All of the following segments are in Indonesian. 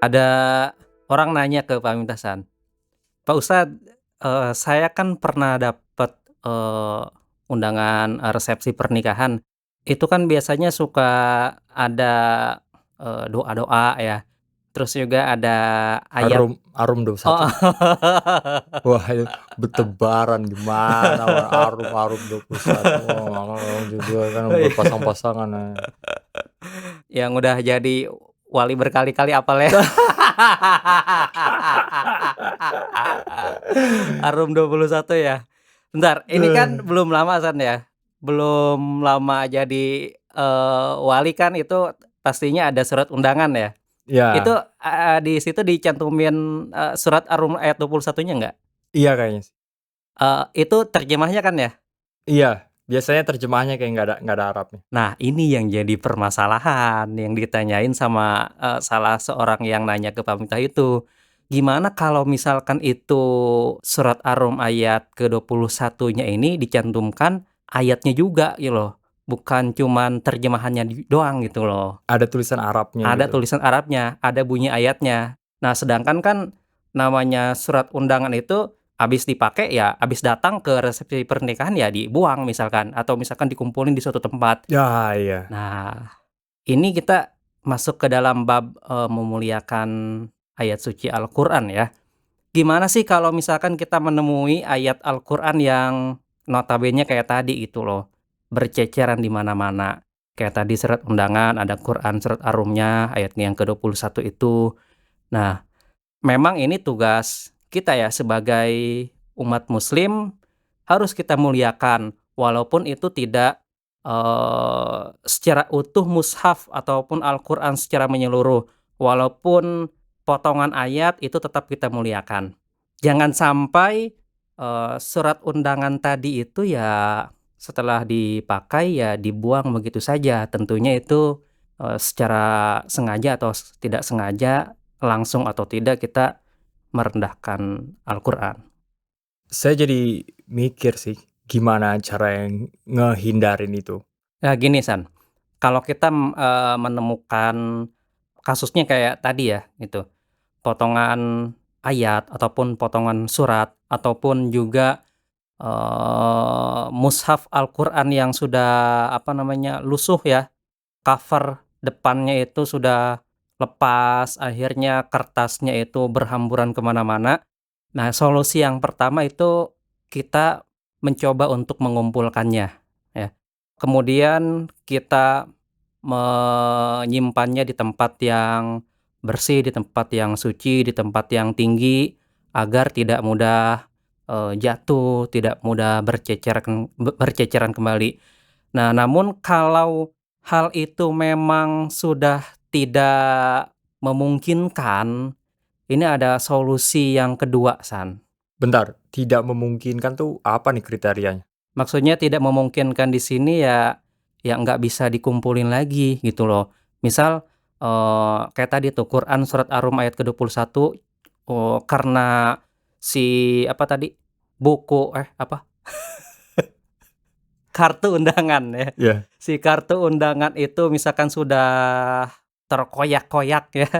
Ada orang nanya ke Pamingkasan, "Pak Ustadz, saya kan pernah dapet, undangan, resepsi pernikahan. Itu kan biasanya suka ada, doa-doa ya, terus juga ada ayat." Harum Harum 21. Oh. Wah, itu bertebaran di mana Harum Harum 21. Wah, orang juga kan Oh, iya. berpasang-pasangan, Yang udah jadi wali berkali-kali apal ya. Harum 21 ya? Bentar, ini kan belum lama San ya? Belum lama jadi, wali kan itu pastinya ada surat undangan ya? Itu, Iya, di situ dicantumin, surat Ar-Rum ayat 21-nya nggak? iya kayaknya sih. Itu terjemahnya kan ya? Iya, biasanya terjemahannya kayak nggak ada Arabnya. Nah, ini yang jadi permasalahan yang ditanyain sama, salah seorang yang nanya ke Pamita itu. Gimana kalau misalkan itu surat Ar-Rum ayat ke-21-nya ini dicantumkan ayatnya juga gitu loh, bukan cuman terjemahannya doang gitu loh. Ada tulisan Arabnya Ada gitu. tulisan Arabnya, ada bunyi ayatnya. Nah, sedangkan kan namanya surat undangan itu habis dipakai ya, habis datang ke resepsi pernikahan ya dibuang misalkan, atau misalkan dikumpulin di suatu tempat. Ya, iya. Nah, ini kita masuk ke dalam bab, memuliakan ayat suci Al-Qur'an ya. Gimana sih kalau misalkan kita menemui ayat Al-Qur'an yang notabene kayak tadi gitu loh, berceceran di mana-mana. Kayak tadi surat undangan, ada Quran surat Ar-Rumnya ayat yang ke-21 itu. Nah, memang ini tugas kita ya sebagai umat muslim, harus kita muliakan, walaupun itu tidak, secara utuh mushaf ataupun Al-Qur'an secara menyeluruh, walaupun potongan ayat itu tetap kita muliakan. Jangan sampai, surat undangan tadi itu ya setelah dipakai ya dibuang begitu saja. Tentunya itu, secara sengaja atau tidak sengaja, langsung atau tidak kita merendahkan Al-Qur'an. Saya jadi mikir sih, gimana cara yang ngehindarin itu. Nah gini San, kalau kita, menemukan kasusnya kayak tadi ya gitu, potongan ayat ataupun potongan surat ataupun juga, mushaf Al-Qur'an yang sudah apa namanya, lusuh ya, cover depannya itu sudah lepas, akhirnya kertasnya itu berhamburan ke mana-mana. Nah, solusi yang pertama itu kita mencoba untuk mengumpulkannya, ya. Kemudian kita menyimpannya di tempat yang bersih, di tempat yang suci, di tempat yang tinggi, agar tidak mudah, jatuh, tidak mudah berceceran kembali. Nah, namun kalau hal itu memang sudah tidak memungkinkan, ini ada solusi yang kedua, San. Bentar, tidak memungkinkan tuh apa nih kriterianya? Maksudnya tidak memungkinkan di sini ya, ya nggak bisa dikumpulin lagi gitu loh. Misal, kayak tadi tuh Quran surat Ar-Rum ayat ke-21, karena si apa tadi, buku apa, kartu undangan ya. Iya. Si kartu undangan itu misalkan sudah terkoyak-koyak ya,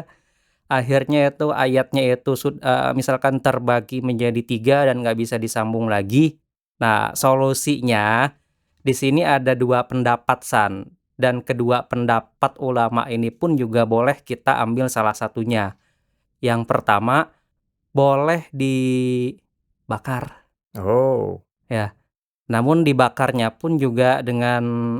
akhirnya itu ayatnya itu misalkan terbagi menjadi 3 dan nggak bisa disambung lagi. Nah, solusinya di sini ada 2 pendapat, San, dan kedua pendapat ulama ini pun juga boleh kita ambil salah satunya. Yang pertama, boleh dibakar, Oh. ya. Namun dibakarnya pun juga dengan,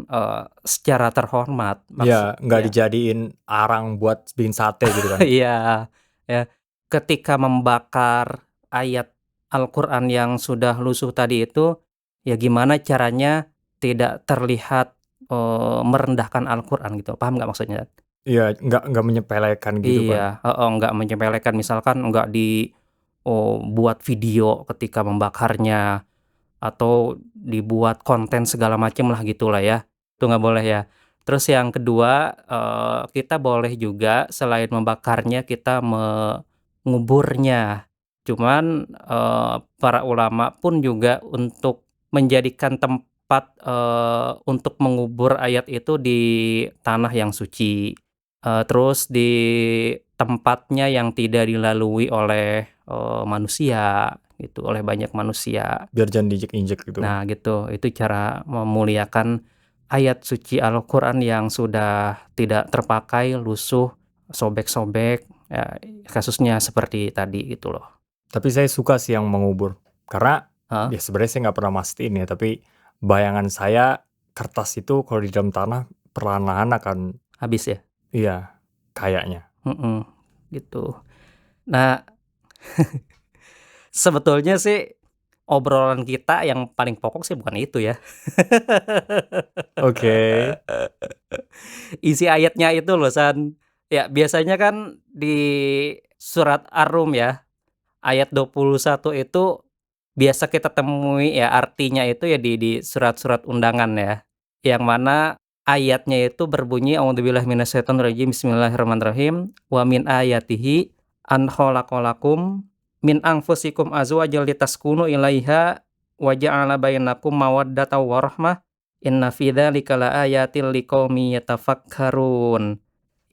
secara terhormat, Iya, nggak ya. dijadiin arang buat bikin sate gitu kan? Iya, ya. Ketika membakar ayat Al-Qur'an yang sudah lusuh tadi itu, ya gimana caranya tidak terlihat, merendahkan Al-Qur'an gitu, paham nggak maksudnya? Iya, nggak menyepelekan gitu kan? Iya, heeh, nggak menyepelekan misalkan nggak buat video ketika membakarnya, atau dibuat konten segala macem lah gitulah ya, itu nggak boleh ya. Terus yang kedua, kita boleh juga selain membakarnya kita menguburnya. Cuman, para ulama pun juga untuk menjadikan tempat, untuk mengubur ayat itu di tanah yang suci, terus di tempatnya yang tidak dilalui oleh, manusia gitu, oleh banyak manusia. Biar jangan diinjek-injek gitu. Nah gitu, itu cara memuliakan ayat suci Al-Quran yang sudah tidak terpakai, lusuh, sobek-sobek, ya kasusnya seperti tadi gitu loh. Tapi saya suka sih yang mengubur. Karena Heeh, ya sebenarnya saya nggak pernah mastiin ya, tapi bayangan saya kertas itu kalau di dalam tanah perlahan-lahan akan habis ya? iya, kayaknya. Mhm, gitu. Nah, sebetulnya sih obrolan kita yang paling pokok sih bukan itu ya. Oke. Isi ayatnya itu loh, San. Ya, biasanya kan di surat Ar-Rum ya, ayat 21 itu biasa kita temui ya artinya itu ya di surat-surat undangan ya, yang mana ayatnya itu berbunyi, "A'udzubillahi minasyaitonirrajim, bismillahirrahmanirrahim, wa min ayatihi an khalaqalakum min anfusikum azwajan litaskunu ilaiha wa ja'ala bainakum mawaddatan wa rahmah, inna fi dzalika laayatil liqaumin yatafakkarun."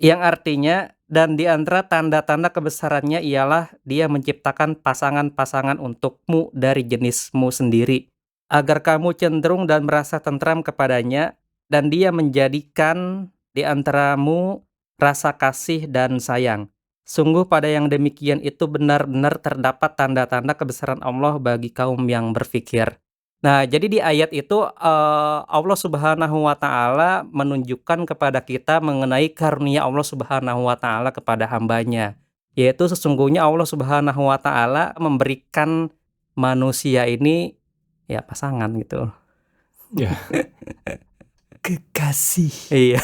Yang artinya, dan di antara tanda-tanda kebesarannya ialah Dia menciptakan pasangan-pasangan untukmu dari jenismu sendiri, agar kamu cenderung dan merasa tentram kepadanya, dan Dia menjadikan di antaramu rasa kasih dan sayang. Sungguh pada yang demikian itu benar-benar terdapat tanda-tanda kebesaran Allah bagi kaum yang berfikir. Nah, jadi di ayat itu, Allah Subhanahu wa taala menunjukkan kepada kita mengenai karunia Allah Subhanahu wa taala kepada hambanya, yaitu sesungguhnya Allah Subhanahu wa taala memberikan manusia ini, ya pasangan gitu. Ya. Kekasih, Iya,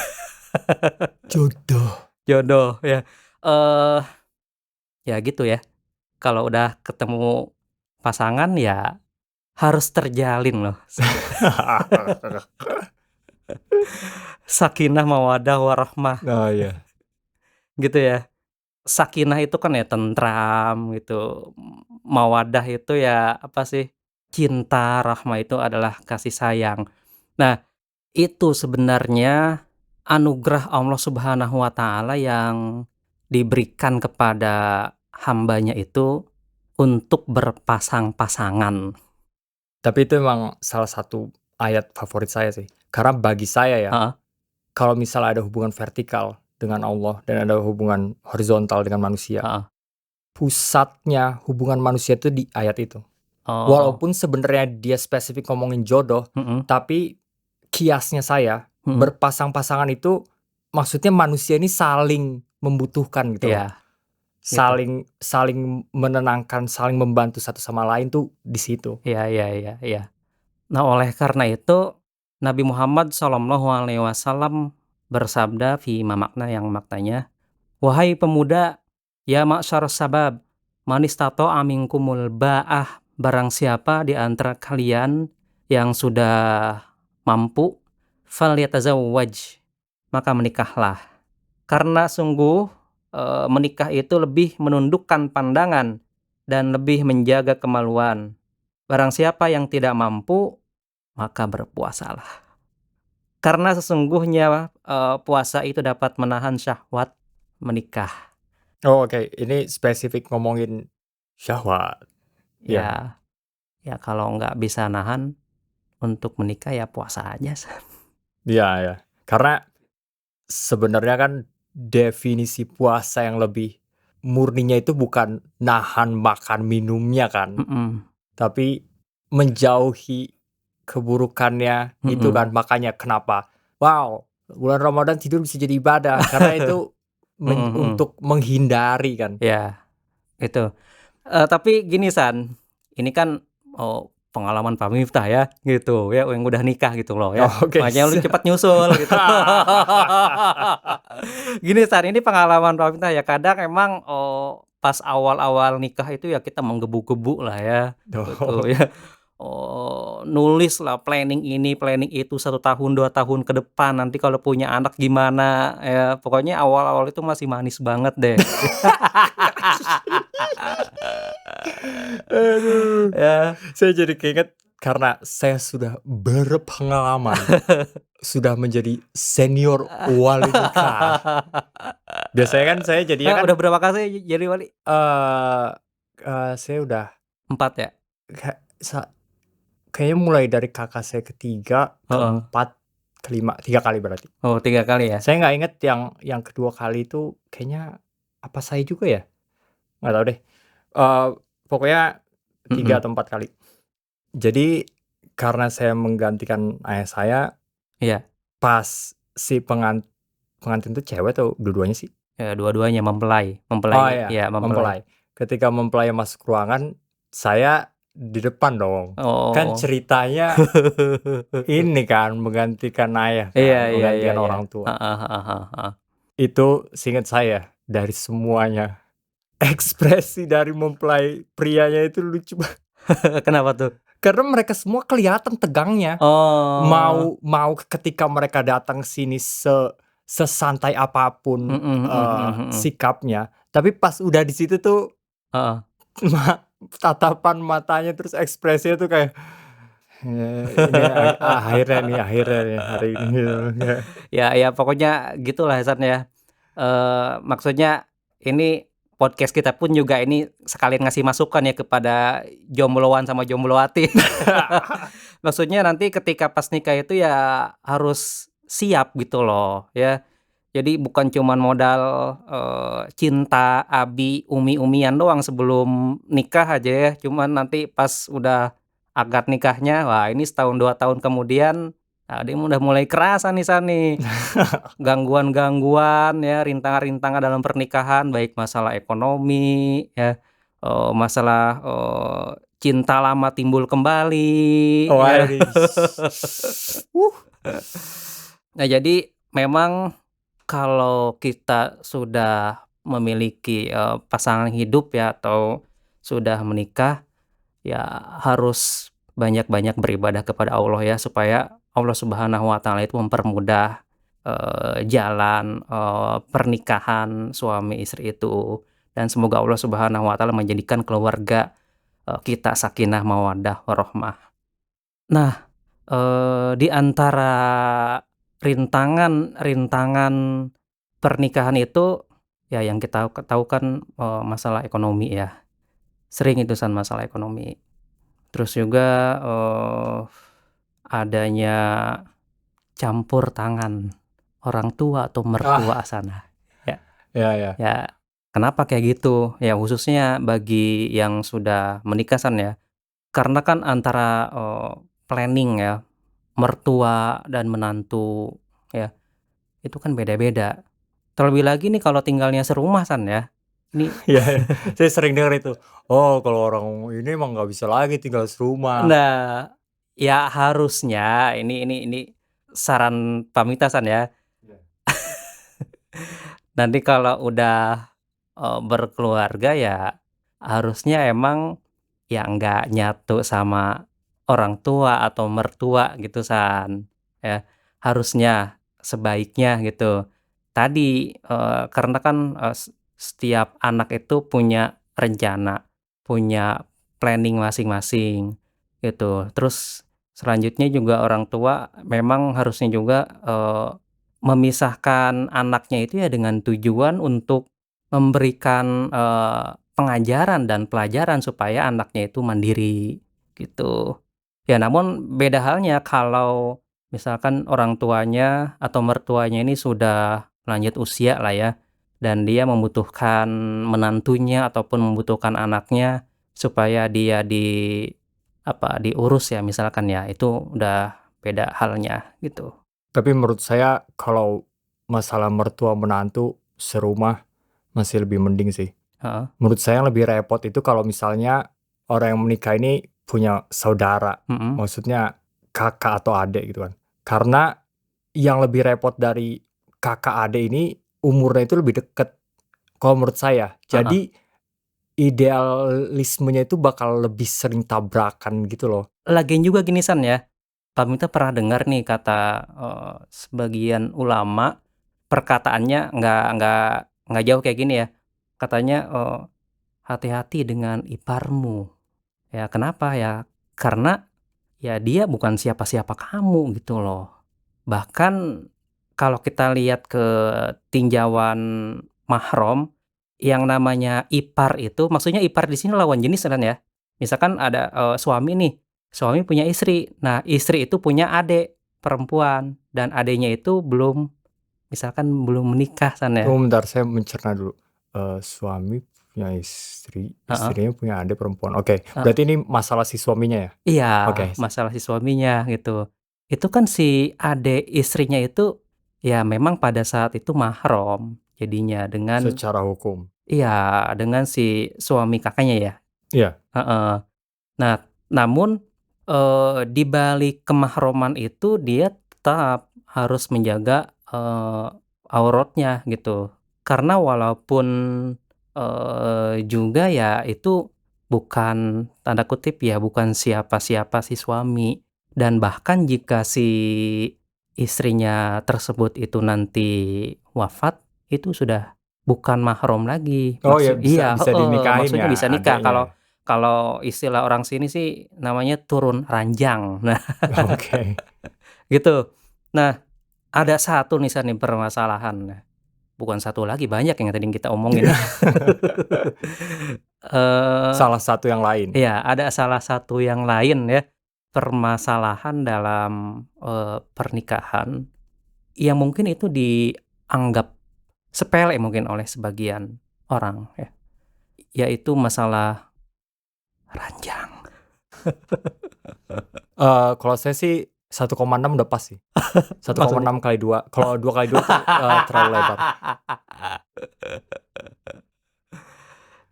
jodoh. jodoh ya. Eee, ya gitu ya, kalau udah ketemu pasangan ya harus terjalin loh sakinah mawaddah warahmah Oh, iya. gitu ya. Sakinah itu kan ya tentram gitu, mawaddah itu ya apa sih, cinta, rahmah itu adalah kasih sayang. Nah, itu sebenarnya anugerah Allah Subhanahu wa taala yang diberikan kepada hambanya itu untuk berpasang-pasangan. Tapi itu emang salah satu ayat favorit saya sih. Karena bagi saya ya, Heeh kalau misalnya ada hubungan vertikal dengan Allah dan ada hubungan horizontal dengan manusia, heeh. pusatnya hubungan manusia itu di ayat itu. Oh, Walaupun sebenarnya dia spesifik ngomongin jodoh, mhm tapi kiasnya saya, mhm. berpasang-pasangan itu maksudnya manusia ini saling membutuhkan gitu Iya, loh. gitu. Saling saling menenangkan, saling membantu satu sama lain tuh di situ. Iya iya iya iya. Nah, oleh karena itu, Nabi Muhammad SAW bersabda fi ma makna yang maknanya, "Wahai pemuda, ya ma'syaras sabab, man istata'a minkumul ba'ah, barang siapa di antara kalian yang sudah mampu, falyatazawwaj, maka menikahlah. Karena sungguh, menikah itu lebih menundukkan pandangan dan lebih menjaga kemaluan. Barang siapa yang tidak mampu, maka berpuasalah. Karena sesungguhnya, puasa itu dapat menahan syahwat menikah." Oh, oke, ini spesifik ngomongin syahwat. Iya, Ya ya kalau nggak bisa nahan untuk menikah ya puasa aja iya, iya. Karena sebenarnya kan definisi puasa yang lebih murninya itu bukan nahan makan minumnya kan, Mhm tapi menjauhi keburukannya itu mhm kan. Makanya kenapa, wow, bulan Ramadan tidur bisa jadi ibadah, karena itu mhm mhm. untuk menghindari kan. Ya itu, tapi gini San, ini kan, pengalaman Pak Miftah ya gitu ya yang udah nikah gitu loh ya, Oh, oke. makanya lu cepet nyusul gitu. Gini San, ini pengalaman Pak Miftah ya kadang emang, pas awal-awal nikah itu ya kita menggebu-gebu lah ya gitu Oh, ya. Nulis lah planning ini, planning itu 1 tahun, 2 tahun ke depan, nanti kalau punya anak gimana, ya pokoknya awal-awal itu masih manis banget deh. aduh. Ya, Saya jadi keinget karena saya sudah berpengalaman, sudah menjadi senior wali nikah. Biasanya kan saya jadinya kan, Udah berapa kali jadi wali? eee saya udah 4 ya? kayak kayaknya mulai dari kakak saya ketiga, Heeh. keempat, kelima, 3 kali berarti. Oh 3 kali ya? Saya nggak inget yang kedua kali itu kayaknya apa saya juga ya? Nggak tahu deh. Eee, Pokoknya 3 Mhm. atau 4 kali. Jadi karena saya menggantikan ayah saya, Iya. pas si pengantin itu cewek atau dua-duanya sih? Dua-duanya mempelai Oh mempelai iya, ya mempelai. mempelai. Ketika mempelai masuk ruangan, saya di depan dong. Kan Oh. ceritanya ini kan menggantikan ayah Iya kan, iya iya menggantikan iya. orang tua. Heeh heeh heeh heeh. Itu seinget saya, dari semuanya, ekspresi dari mempelai prianya itu lucu banget. Kenapa tuh? Karena mereka semua kelihatan tegangnya. Oh. Mau ketika mereka datang sini sesantai apapun, Mhm mhm mhm mhm. sikapnya, tapi pas udah di situ tuh Heeh. ma tatapan matanya terus ekspresinya tuh kayak, ini akhirnya nih hari ini gitu kayak. Ya ya pokoknya gitulah San ya. Maksudnya ini podcast kita pun juga ini sekalian ngasih masukan ya kepada jombloan sama jomblowati. Maksudnya nanti ketika pas nikah itu ya harus siap gitu loh ya. Jadi bukan cuman modal, cinta, abi, umi-umian doang sebelum nikah aja ya, cuman nanti pas udah akad nikahnya, wah ini setahun 2 tahun kemudian, nah ini udah mulai kerasa nih San nih, gangguan-gangguan ya, rintangan-rintangan dalam pernikahan, baik masalah ekonomi ya, masalah, cinta lama timbul kembali ya. Waduh. Uh. Nah jadi memang kalau kita sudah memiliki, pasangan hidup ya atau sudah menikah, ya harus banyak-banyak beribadah kepada Allah ya supaya Allah Subhanahu wa Ta'ala itu mempermudah, jalan, pernikahan suami istri itu. Dan semoga Allah Subhanahu wa Ta'ala menjadikan keluarga, kita sakinah mawaddah warahmah. Nah, di antara rintangan-rintangan pernikahan itu, ya yang kita tahu kan, masalah ekonomi ya, sering itu San masalah ekonomi. Terus juga, adanya campur tangan orang tua atau mertua Ah, sana, ya ya ya. ya kenapa kayak gitu? Ya khususnya bagi yang sudah menikah San ya, karena kan antara, planning ya, mertua dan menantu ya, itu kan beda-beda. Terlebih lagi nih kalau tinggalnya serumah San ya, ini Iya ya, saya sering denger itu. Oh, kalau orang ini emang nggak bisa lagi tinggal serumah. nah, ya harusnya ini saran pamita San ya, Iya. nanti kalau udah, berkeluarga ya harusnya emang ya nggak nyatu sama orang tua atau mertua gitu San, ya. Harusnya, sebaiknya gitu. Tadi, karena kan, setiap anak itu punya rencana, punya planning masing-masing, gitu. Terus selanjutnya juga orang tua memang harusnya juga, memisahkan anaknya itu ya dengan tujuan untuk memberikan, pengajaran dan pelajaran supaya anaknya itu mandiri, gitu. Ya namun beda halnya kalau misalkan orang tuanya atau mertuanya ini sudah lanjut usia lah ya, dan dia membutuhkan menantunya ataupun membutuhkan anaknya supaya dia diurus ya misalkan ya, itu udah beda halnya, gitu. Tapi menurut saya kalau masalah mertua menantu serumah masih lebih mending sih. Heeh, Menurut saya yang lebih repot itu kalau misalnya orang yang menikah ini punya saudara, mhm, maksudnya kakak atau adik gitu kan. Karena yang lebih repot dari kakak adik ini umurnya itu lebih deket kalau menurut saya. heeh. Jadi idealismenya itu bakal lebih sering tabrakan gitu loh. Lagian juga gini San ya, Pamita pernah dengar nih kata, sebagian ulama, perkataannya nggak jauh kayak gini ya, katanya, "Hati-hati dengan iparmu." Ya kenapa? Ya karena, ya dia bukan siapa-siapa kamu gitu loh. Bahkan kalau kita lihat ke tinjauan mahram, yang namanya ipar itu maksudnya ipar di sini lawan jenis kan ya. Misalkan ada, suami nih, suami punya istri. Nah, istri itu punya adik perempuan dan adiknya itu belum menikah San ya. Oh, bentar saya mencerna dulu. Suami punya istri, Heeh, istrinya punya adik perempuan. Oke, e berarti ini masalah si suaminya ya? iya, Oke, sip. masalah si suaminya gitu. Itu kan si adik istrinya itu, ya memang pada saat itu mahram jadinya dengan Secara hukum. iya, dengan si suami Kakaknya ya? Iya. Heeh. Nah, namun, di balik kemahroman itu dia tetap harus menjaga, auratnya gitu. Karena walaupun, juga ya itu bukan tanda kutip ya, bukan siapa-siapa si suami. Dan bahkan jika si istrinya tersebut itu nanti wafat, itu sudah bukan mahram lagi. Oh ya, bisa Iya, bisa heeh, dinikahin maksudnya ya bisa nikah. adeknya Kalau ya? kalau istilah orang sini sih namanya turun ranjang. Nah, Oke. gitu. Nah, ada satu nih San nih permasalahan. Nah, bukan satu lagi, banyak yang tadi kita omongin. Eee, Salah satu yang lain? iya, ada salah satu yang lain ya, permasalahan dalam, pernikahan yang mungkin itu dianggap sepele mungkin oleh sebagian orang ya, yaitu masalah ranjang. Kalau saya sih 1,6 udah pas sih. Satu koma Maksudnya? enam kali 2. Kalau 2 kali 2 tuh, terlalu lebar.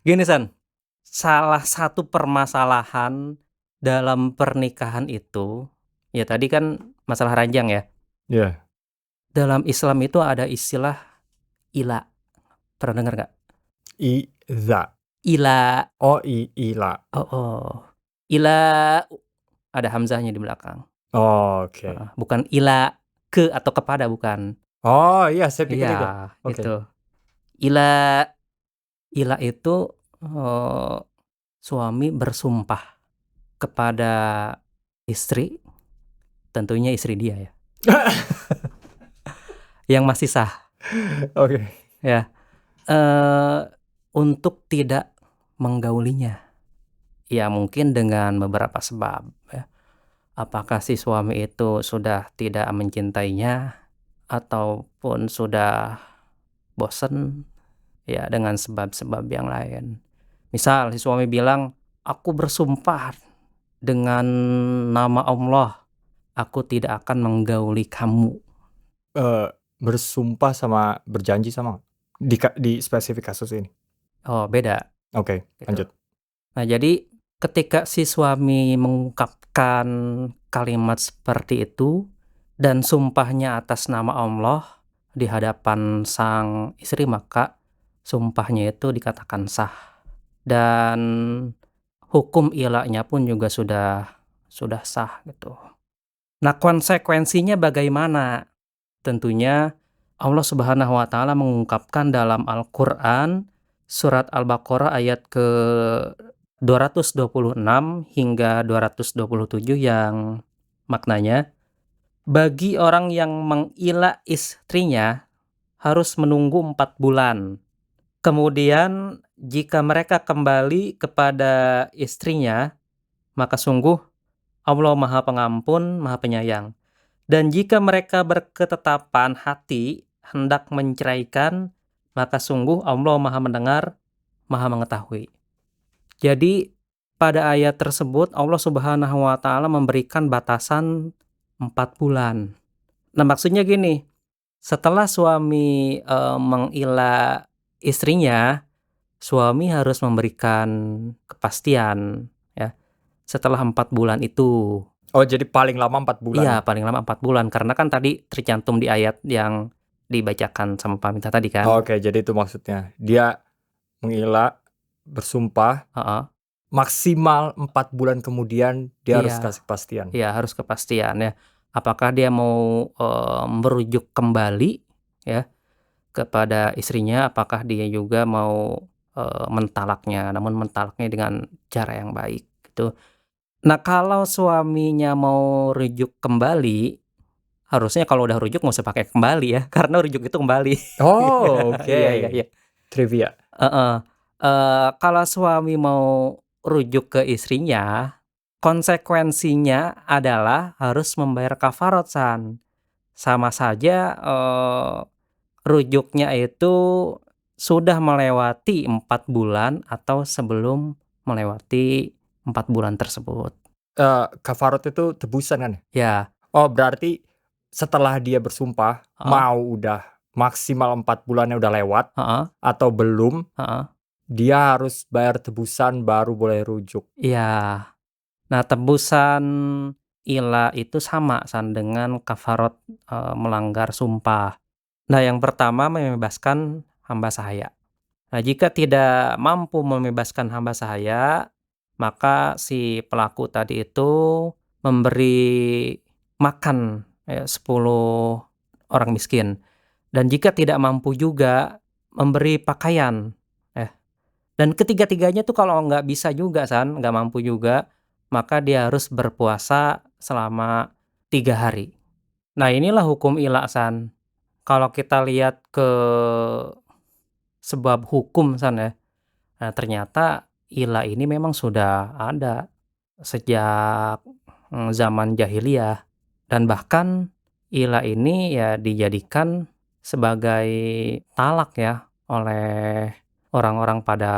Gini San, salah satu permasalahan dalam pernikahan itu, ya tadi kan masalah ranjang ya, Iya. dalam Islam itu ada istilah ila, pernah dengar nggak? Iza. Ila, Oh, ila. heeh, ila ada hamzahnya di belakang, Oke. heeh, bukan ila ke atau kepada, bukan. Oh, iya saya pikir Iya, itu. itu. Oke. Ila ila itu, eee, suami bersumpah kepada istri, tentunya istri dia ya, yang masih sah Oke. ya, untuk tidak menggaulinya. Ya mungkin dengan beberapa sebab ya. Apakah si suami itu sudah tidak mencintainya, ataupun sudah bosen, ya dengan sebab-sebab yang lain. Misal si suami bilang, "Aku bersumpah dengan nama Allah, aku tidak akan menggauli kamu." Eee, Bersumpah sama berjanji sama nggak? Di spesifik kasus ini? Oh beda, Oke, gitu. lanjut. Nah jadi ketika si suami mengungkapkan kalimat seperti itu, dan sumpahnya atas nama Allah di hadapan sang istri, maka sumpahnya itu dikatakan sah. Dan hukum ilaknya pun juga sudah sah gitu. Nah konsekuensinya bagaimana? Tentunya Allah Subhanahu wa taala mengungkapkan dalam Al-Qur'an surat Al-Baqarah ayat ke 226 hingga 227 yang maknanya, "Bagi orang yang mengila istrinya harus menunggu 4 bulan. Kemudian jika mereka kembali kepada istrinya, maka sungguh Allah Maha Pengampun, Maha Penyayang. Dan jika mereka berketetapan hati hendak menceraikan, maka sungguh Allah Maha Mendengar, Maha Mengetahui." Jadi pada ayat tersebut Allah Subhanahu wa taala memberikan batasan 4 bulan. Nah, maksudnya gini, setelah suami, mengilah istrinya, suami harus memberikan kepastian ya, setelah 4 bulan itu. Oh, jadi paling lama 4 bulan Iya, nih? paling lama 4 bulan, karena kan tadi tercantum di ayat yang dibacakan sama Pak Minta tadi kan. Oke, jadi itu maksudnya. Dia mengira, bersumpah, Heeh, maksimal 4 bulan kemudian dia harus iya. kasih kepastian. Iya, harus kepastian ya. Apakah dia mau, merujuk kembali ya kepada istrinya, apakah dia juga mau, mentalaknya, namun mentalaknya dengan cara yang baik gitu. Nah, kalau suaminya mau rujuk kembali, harusnya kalau udah rujuk nggak usah pakai kembali ya, karena rujuk itu kembali. Oh, Iya iya oke. iya. trivia. Heeh, kalau suami mau rujuk ke istrinya, konsekuensinya adalah harus membayar kafarat, San. Sama saja, rujuknya itu sudah melewati 4 bulan atau sebelum melewati 4 bulan tersebut. Kafarat itu tebusan kan ya? Ya, Oh, berarti setelah dia bersumpah, heeh mau udah maksimal 4 bulannya udah lewat heeh atau belum, heeh, dia harus bayar tebusan baru boleh rujuk. iya. Nah, tebusan ila itu sama, San, dengan kafarat, melanggar sumpah. Nah, yang pertama membebaskan hamba sahaya. Nah, jika tidak mampu membebaskan hamba sahaya, maka si pelaku tadi itu memberi makan, 10 orang miskin. Dan jika tidak mampu juga, memberi pakaian. Eh, dan ketiga-tiganya tuh kalau nggak bisa juga, San, nggak mampu juga, maka dia harus berpuasa selama 3 hari. Nah, inilah hukum ilak, San. Kalau kita lihat ke sebab hukum, San, ya. Nah, ternyata ilah ini memang sudah ada sejak, zaman jahiliyah, dan bahkan ilah ini ya dijadikan sebagai talak ya oleh orang-orang pada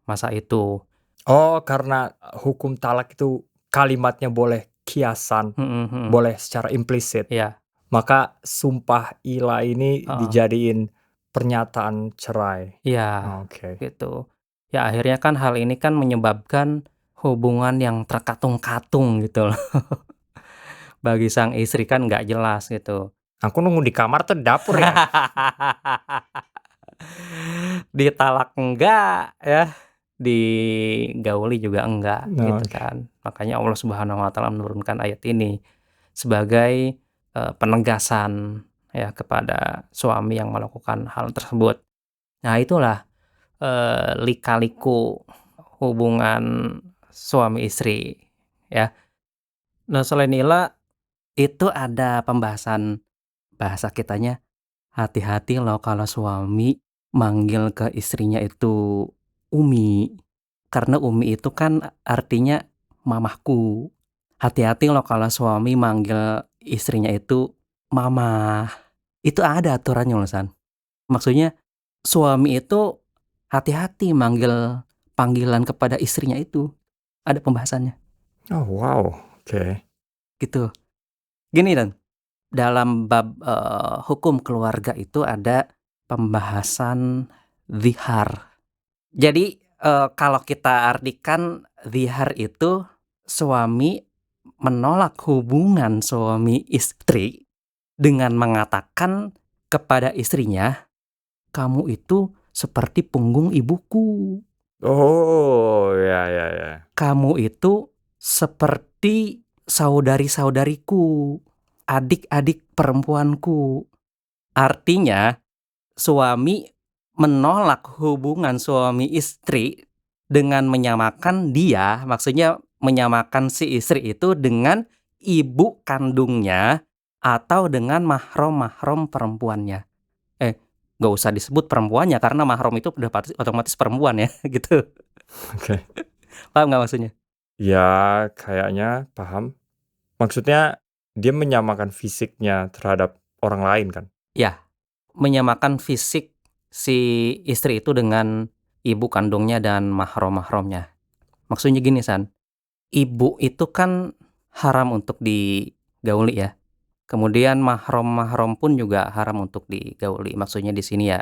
masa itu. Oh, karena hukum talak itu kalimatnya boleh kiasan, Mhm mhm. boleh secara implisit, Iya, maka sumpah ilah ini heeh. dijadiin pernyataan cerai. Iya, Oke. gitu. Ya akhirnya kan hal ini kan menyebabkan hubungan yang terkatung-katung gitu loh. Bagi sang istri kan nggak jelas gitu. Aku nunggu di kamar tuh dapur ya? Ditalak enggak ya, digauli juga enggak, gitu Oke. kan. Makanya Allah Subhanahu wa taala menurunkan ayat ini sebagai, penegasan ya kepada suami yang melakukan hal tersebut. Nah itulah, lika-liku hubungan suami istri ya. Nah selain nila, itu ada pembahasan bahasa kitanya, hati-hati loh kalau suami manggil ke istrinya itu Umi, karena Umi itu kan artinya mamahku. Hati-hati loh kalau suami manggil istrinya itu mama, itu ada aturannya loh, San. Maksudnya suami itu hati-hati manggil panggilan kepada istrinya itu, ada pembahasannya, Oh, wow, oke. gitu. Gini, Dan, dalam bab, hukum keluarga itu ada pembahasan zihar. Jadi, kalau kita artikan zihar itu suami menolak hubungan suami istri dengan mengatakan kepada istrinya, "Kamu itu seperti punggung ibuku. Oh, ya ya ya. Kamu itu seperti saudari-saudariku, adik-adik perempuanku." Artinya suami menolak hubungan suami istri dengan menyamakan dia, maksudnya menyamakan si istri itu dengan ibu kandungnya atau dengan mahram-mahram perempuannya. Eh, nggak usah disebut perempuannya karena mahram itu udah otomatis perempuan ya, gitu. Oke. Paham nggak maksudnya? Ya, kayaknya paham. Maksudnya dia menyamakan fisiknya terhadap orang lain kan? Ya, menyamakan fisik si istri itu dengan ibu kandungnya dan mahram-mahramnya. Maksudnya gini, San. Ibu itu kan haram untuk digauli ya. Kemudian mahram-mahram pun juga haram untuk digauli. Maksudnya di sini ya,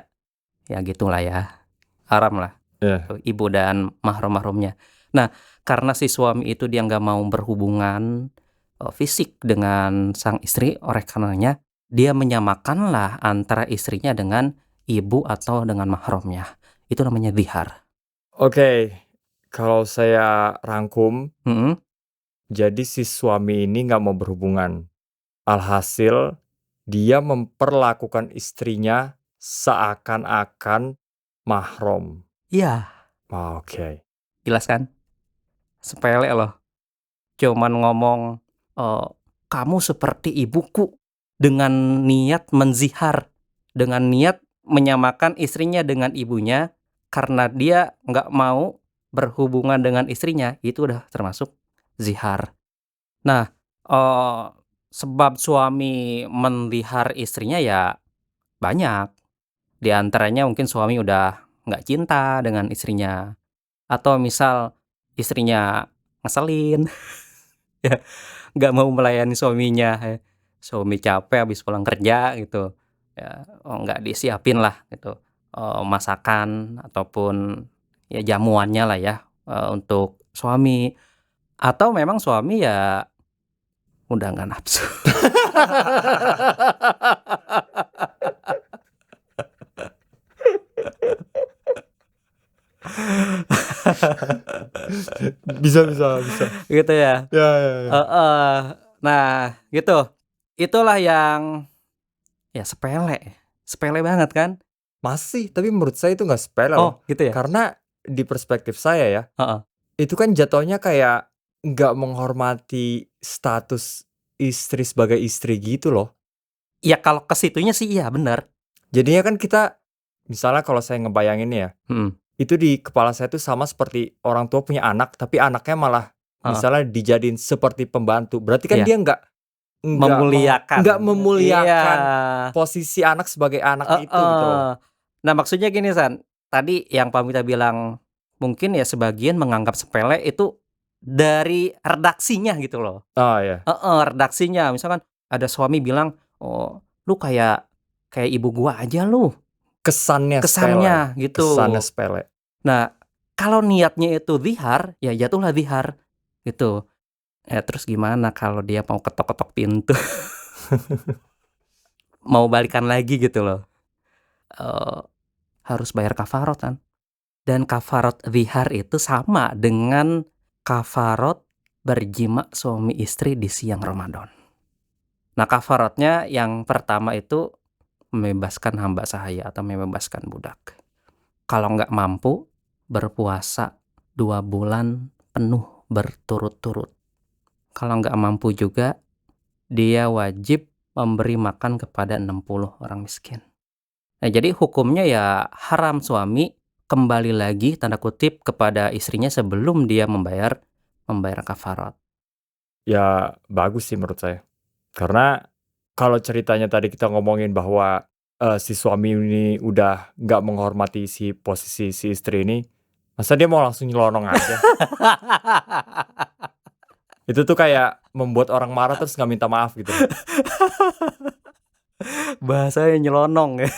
ya gitulah ya. Haram lah Iya. tuh ibu dan mahram-mahramnya. Nah, karena si suami itu dia nggak mau berhubungan, fisik dengan sang istri, oleh karenanya dia menyamakanlah antara istrinya dengan ibu atau dengan mahramnya. Itu namanya dzihar. Oke, kalau saya rangkum, Mhm. jadi si suami ini nggak mau berhubungan. Alhasil dia memperlakukan istrinya seakan-akan mahram. Iya, Oke. jelas kan? Sepele loh. Cuman ngomong, eee, "Kamu seperti ibuku," dengan niat menzihar, dengan niat menyamakan istrinya dengan ibunya karena dia nggak mau berhubungan dengan istrinya, itu udah termasuk zihar. Nah, eee, sebab suami melihar istrinya ya banyak, di antaranya mungkin suami udah nggak cinta dengan istrinya, atau misal istrinya ngeselin, ya nggak mau melayani suaminya, suami capek habis pulang kerja gitu, ya, nggak disiapin lah gitu, masakan ataupun ya jamuannya lah ya, untuk suami, atau memang suami ya udah nggak nafsu. Bisa bisa bisa. Gitu ya? Ya ya ya. Heeh. Nah gitu, itulah yang ya sepele banget kan? Masih, tapi menurut saya itu nggak sepele loh. Oh gitu ya? Karena di perspektif saya ya, Heeh. itu kan jatuhnya kayak nggak menghormati status istri sebagai istri gitu loh. Ya kalau ke situnya sih iya bener, Jadinya kan kita misalnya kalau saya ngebayangin ya, mhm, itu di kepala saya tuh sama seperti orang tua punya anak, tapi anaknya malah heeh, misalnya dijadiin seperti pembantu. Berarti kan iya, dia memuliakan, nggak iya, memuliakan posisi anak sebagai anak itu gitu loh. heeh. Nah maksudnya gini San, tadi yang Pamita bilang, mungkin ya sebagian menganggap sepele itu dari redaksinya gitu loh. Oh ya, Heeh, redaksinya misalkan ada suami bilang, "Oh, lu kayak kayak ibu gua aja lu," kesannya sepele, kesannya kesannya gitu. sepele. Nah, kalau niatnya itu dhihar, ya jatuhlah dhihar, gitu. Terus gimana kalau dia mau ketok-ketok pintu, mau balikan lagi gitu loh, eee, harus bayar kafarot kan. Dan kafarot dhihar itu sama dengan kafarot berjima suami istri di siang Ramadan. Nah, kafarotnya yang pertama itu membebaskan hamba sahaya atau membebaskan budak. Kalau nggak mampu, berpuasa 2 bulan penuh berturut-turut. Kalau nggak mampu juga, dia wajib memberi makan kepada 60 orang miskin. Nah, jadi hukumnya ya haram suami kembali lagi tanda kutip kepada istrinya sebelum dia membayar membayar kafarat. Ya bagus sih menurut saya. Karena kalau ceritanya tadi kita ngomongin bahwa, si suami ini udah nggak menghormati si posisi si istri ini, masa dia mau langsung nyelonong aja? Itu tuh kayak membuat orang marah terus nggak minta maaf gitu loh. Bahasanya nyelonong ya.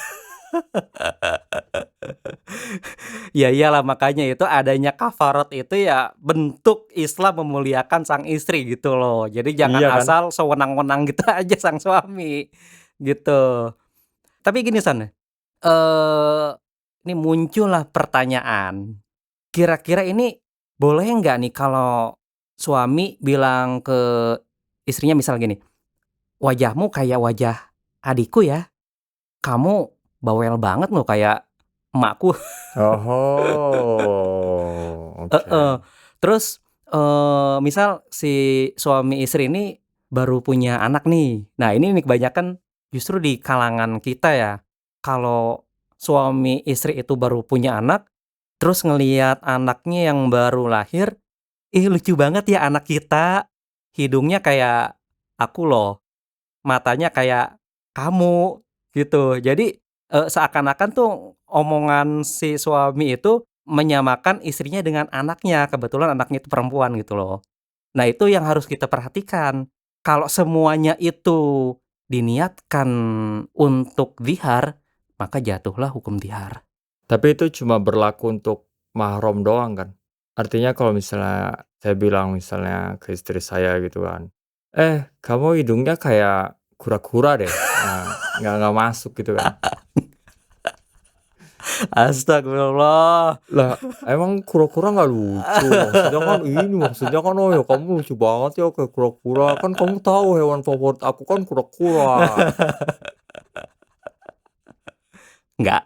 Ya iyalah makanya itu adanya kafarat itu ya bentuk Islam memuliakan sang istri gitu loh. Jadi jangan Iya kan? asal sewenang-wenang gitu aja sang suami, gitu. Tapi gini San, ini muncullah pertanyaan, kira-kira ini boleh nggak nih kalau suami bilang ke istrinya misal gini, "Wajahmu kayak wajah adikku ya, kamu bawel banget loh kayak emakku." Oh, Heeh. oke. Terus, misal si suami istri ini baru punya anak nih. Nah, ini nih kebanyakan justru di kalangan kita ya, kalau suami istri itu baru punya anak, terus ngelihat anaknya yang baru lahir, "Ih, lucu banget ya anak kita, hidungnya kayak aku loh, matanya kayak kamu," gitu. Jadi, seakan-akan tuh omongan si suami itu menyamakan istrinya dengan anaknya, kebetulan anaknya itu perempuan gitu loh. Nah itu yang harus kita perhatikan, kalau semuanya itu diniatkan untuk dhihar, maka jatuhlah hukum dhihar. Tapi itu cuma berlaku untuk mahram doang kan? Artinya kalau misalnya saya bilang misalnya ke istri saya gitu kan, "Eh, kamu hidungnya kayak kura-kura deh." Nah, nggak masuk gitu kan. Astagfirullah. Lah, emang kura-kura nggak lucu? Maksudnya kan, "Oh ya kamu lucu banget ya kayak kura-kura, kan kamu tahu hewan favorit aku kan kura-kura." Enggak.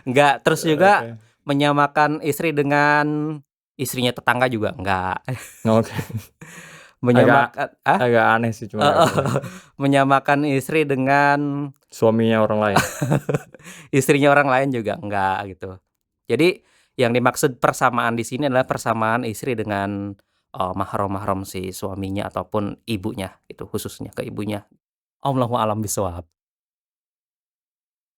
Enggak, terus juga Oke menyamakan istri dengan istrinya tetangga juga enggak. oke. Agak Menyamakan ah? agak aneh sih cuma Heeh, itu mah. menyamakan istri dengan Suaminya orang lain. istrinya orang lain juga enggak gitu. Jadi yang dimaksud persamaan di sini adalah persamaan istri dengan, mahram-mahram si suaminya ataupun ibunya gitu, khususnya ke ibunya. Allahu a'lam bishawab.